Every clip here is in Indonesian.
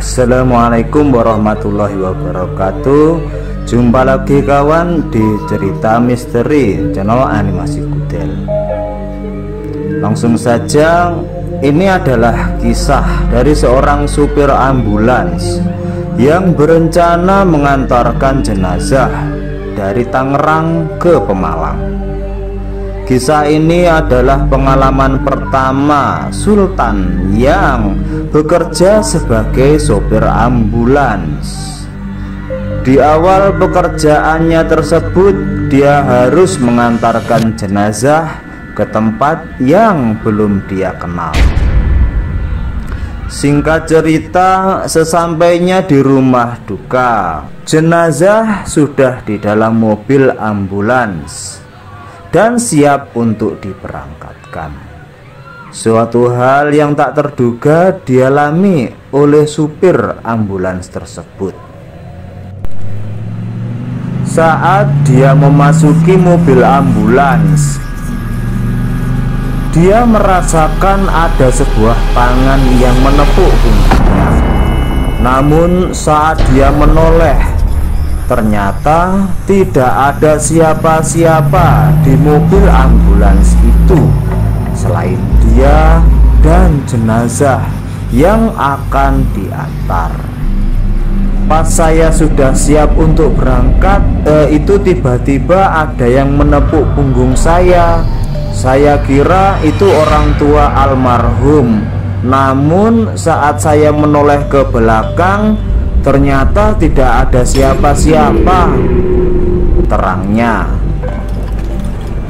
Assalamualaikum warahmatullahi wabarakatuh. Jumpa lagi kawan di cerita misteri channel Animasi Kudel. Langsung saja, ini adalah kisah dari seorang supir ambulans yang berencana mengantarkan jenazah dari Tangerang ke Pemalang. Kisah ini adalah pengalaman pertama Sultan yang bekerja sebagai sopir ambulans. Di awal pekerjaannya tersebut, dia harus mengantarkan jenazah ke tempat yang belum dia kenal. Singkat cerita, sesampainya di rumah duka, jenazah sudah di dalam mobil ambulans dan siap untuk diberangkatkan. Suatu hal yang tak terduga dialami oleh supir ambulans tersebut. Saat dia memasuki mobil ambulans, dia merasakan ada sebuah tangan yang menepuk punggungnya. Namun saat dia menoleh, ternyata tidak ada siapa-siapa di mobil ambulans itu selain dia dan jenazah yang akan diantar. Pas saya sudah siap untuk berangkat, itu tiba-tiba ada yang menepuk punggung saya. Saya kira itu orang tua almarhum. Namun saat saya menoleh ke belakang, ternyata tidak ada siapa-siapa, terangnya.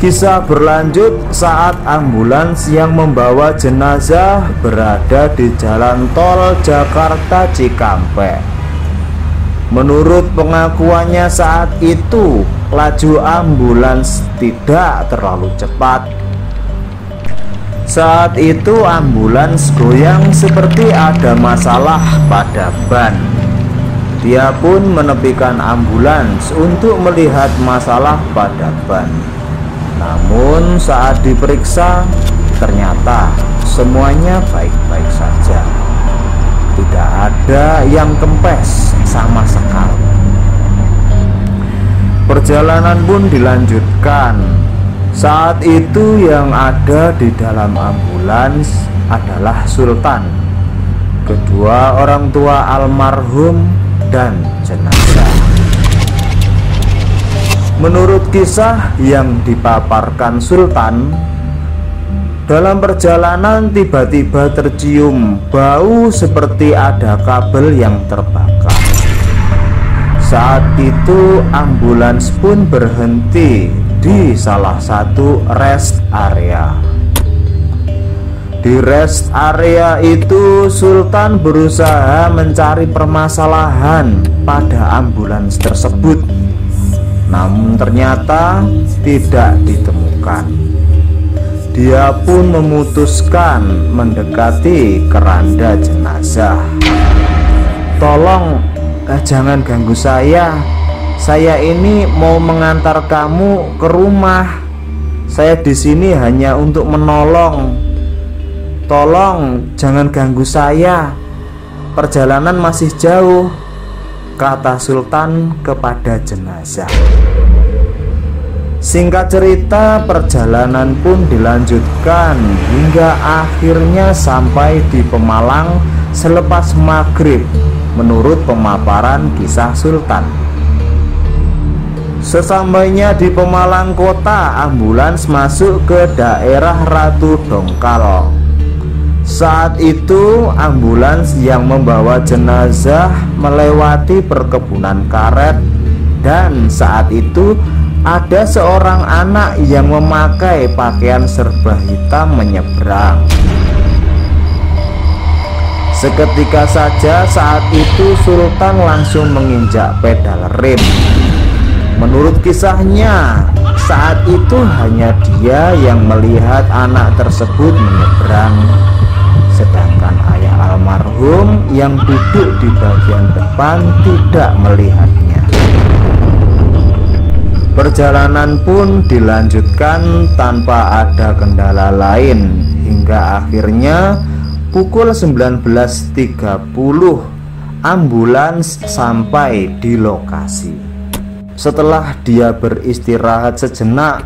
Kisah berlanjut saat ambulans yang membawa jenazah berada di jalan tol Jakarta Cikampek. Menurut pengakuannya saat itu, laju ambulans tidak terlalu cepat. Saat itu ambulans goyang seperti ada masalah pada ban. Dia pun menepikan ambulans untuk melihat masalah pada ban. Namun saat diperiksa, ternyata semuanya baik-baik saja. Tidak ada yang kempes sama sekali. Perjalanan pun dilanjutkan. Saat itu yang ada di dalam ambulans adalah Sultan, kedua orang tua almarhum, dan jenazah. Menurut kisah yang dipaparkan Sultan, dalam perjalanan tiba-tiba tercium bau seperti ada kabel yang terbakar. Saat itu ambulans pun berhenti di salah satu rest area. Di rest area itu Sultan berusaha mencari permasalahan pada ambulans tersebut. Namun ternyata tidak ditemukan. Dia pun memutuskan mendekati keranda jenazah. "Tolong, jangan ganggu saya. Saya ini mau mengantar kamu ke rumah. Saya di sini hanya untuk menolong. Tolong jangan ganggu saya. Perjalanan masih jauh," kata Sultan kepada jenazah. Singkat cerita, perjalanan pun dilanjutkan hingga akhirnya sampai di Pemalang selepas maghrib, menurut pemaparan kisah Sultan. Sesampainya di Pemalang kota, ambulans masuk ke daerah Ratu Dongkal. Saat itu ambulans yang membawa jenazah melewati perkebunan karet, dan saat itu ada seorang anak yang memakai pakaian serba hitam menyeberang. Seketika saja saat itu Sultan langsung menginjak pedal rem. Menurut kisahnya, saat itu hanya dia yang melihat anak tersebut menyeberang, sedangkan ayah almarhum yang duduk di bagian depan tidak melihatnya. Perjalanan pun dilanjutkan tanpa ada kendala lain hingga akhirnya pukul 19.30 ambulans sampai di lokasi. Setelah dia beristirahat sejenak,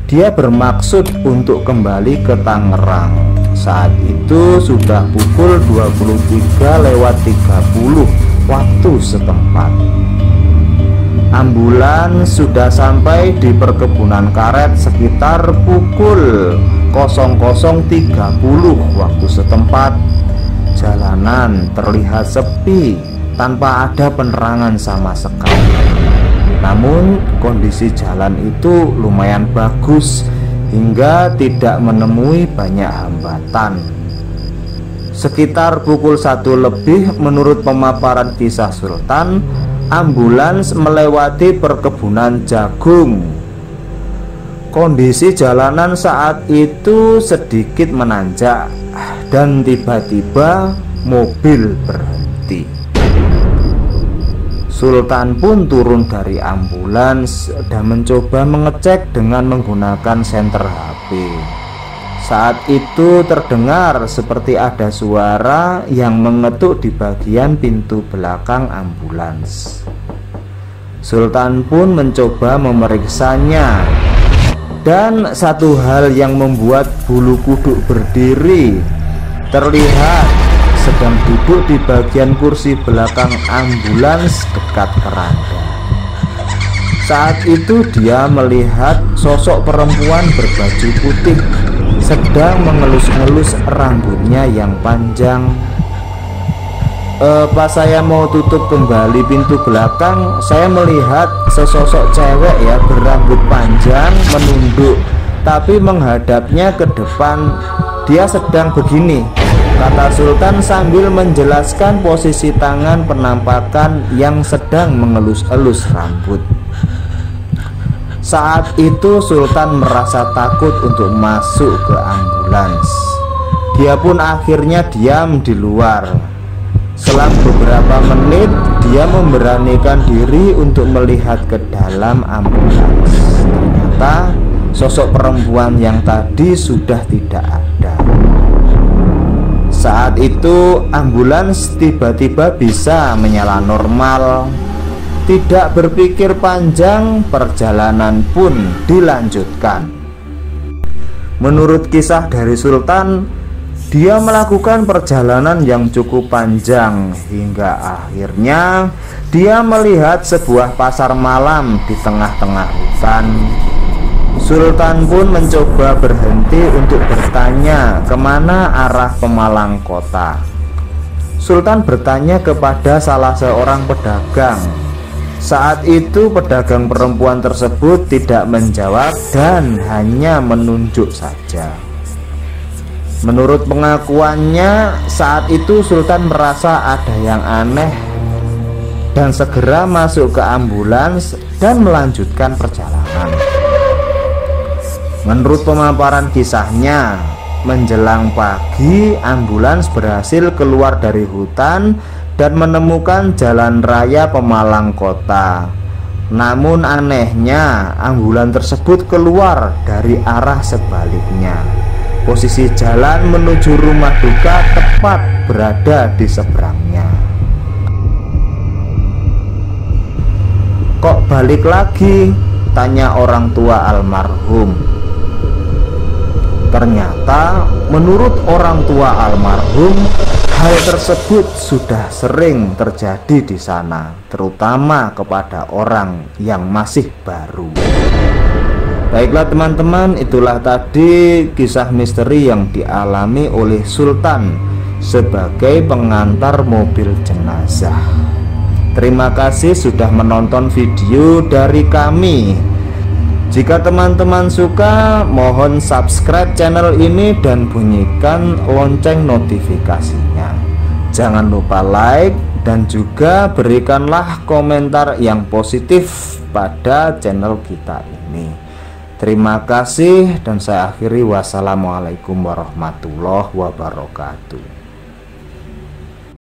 dia bermaksud untuk kembali ke Tangerang. Saat itu sudah pukul 23:30 waktu setempat. Ambulans sudah sampai di perkebunan karet sekitar pukul 00.30 waktu setempat. Jalanan terlihat sepi tanpa ada penerangan sama sekali. Namun kondisi jalan itu lumayan bagus hingga tidak menemui banyak hambatan. Sekitar pukul 1 lebih menurut pemaparan kisah Sultan, ambulans melewati perkebunan jagung. Kondisi jalanan saat itu sedikit menanjak dan tiba-tiba mobil berhenti. Sultan pun turun dari ambulans dan mencoba mengecek dengan menggunakan senter HP. Saat itu terdengar seperti ada suara yang mengetuk di bagian pintu belakang ambulans. Sultan pun mencoba memeriksanya, dan satu hal yang membuat bulu kuduk berdiri, terlihat sedang duduk di bagian kursi belakang ambulans dekat keranda. Saat itu dia melihat sosok perempuan berbaju putih sedang mengelus-elus rambutnya yang panjang. Pas saya mau tutup kembali pintu belakang, saya melihat sesosok cewek ya berambut panjang menunduk, tapi menghadapnya ke depan. Dia sedang begini, kata Sultan sambil menjelaskan posisi tangan penampakan yang sedang mengelus-elus rambut. Saat itu Sultan merasa takut untuk masuk ke ambulans. Dia pun akhirnya diam di luar. Selang beberapa menit dia memberanikan diri untuk melihat ke dalam ambulans. Ternyata sosok perempuan yang tadi sudah tidak ada. Saat itu ambulans tiba-tiba bisa menyala normal. Tidak berpikir panjang, perjalanan pun dilanjutkan. Menurut kisah dari Sultan, dia melakukan perjalanan yang cukup panjang hingga akhirnya dia melihat sebuah pasar malam di tengah-tengah hutan. Sultan pun mencoba berhenti untuk bertanya kemana arah Pemalang kota. Sultan bertanya kepada salah seorang pedagang. Saat itu pedagang perempuan tersebut tidak menjawab dan hanya menunjuk saja. Menurut pengakuannya, saat itu Sultan merasa ada yang aneh dan segera masuk ke ambulans dan melanjutkan perjalanan. Menurut pemaparan kisahnya, menjelang pagi ambulans berhasil keluar dari hutan dan menemukan jalan raya Pemalang kota. Namun anehnya ambulans tersebut keluar dari arah sebaliknya. Posisi jalan menuju rumah duka tepat berada di seberangnya. Kok balik lagi? Tanya orang tua almarhum. Ternyata menurut orang tua almarhum, hal tersebut sudah sering terjadi di sana, terutama kepada orang yang masih baru. Baiklah teman-teman, itulah tadi kisah misteri yang dialami oleh Sultan sebagai pengantar mobil jenazah. Terima kasih sudah menonton video dari kami. Jika teman-teman suka, mohon subscribe channel ini dan bunyikan lonceng notifikasinya. Jangan lupa like dan juga berikanlah komentar yang positif pada channel kita ini. Terima kasih dan saya akhiri. Wassalamualaikum warahmatullahi wabarakatuh.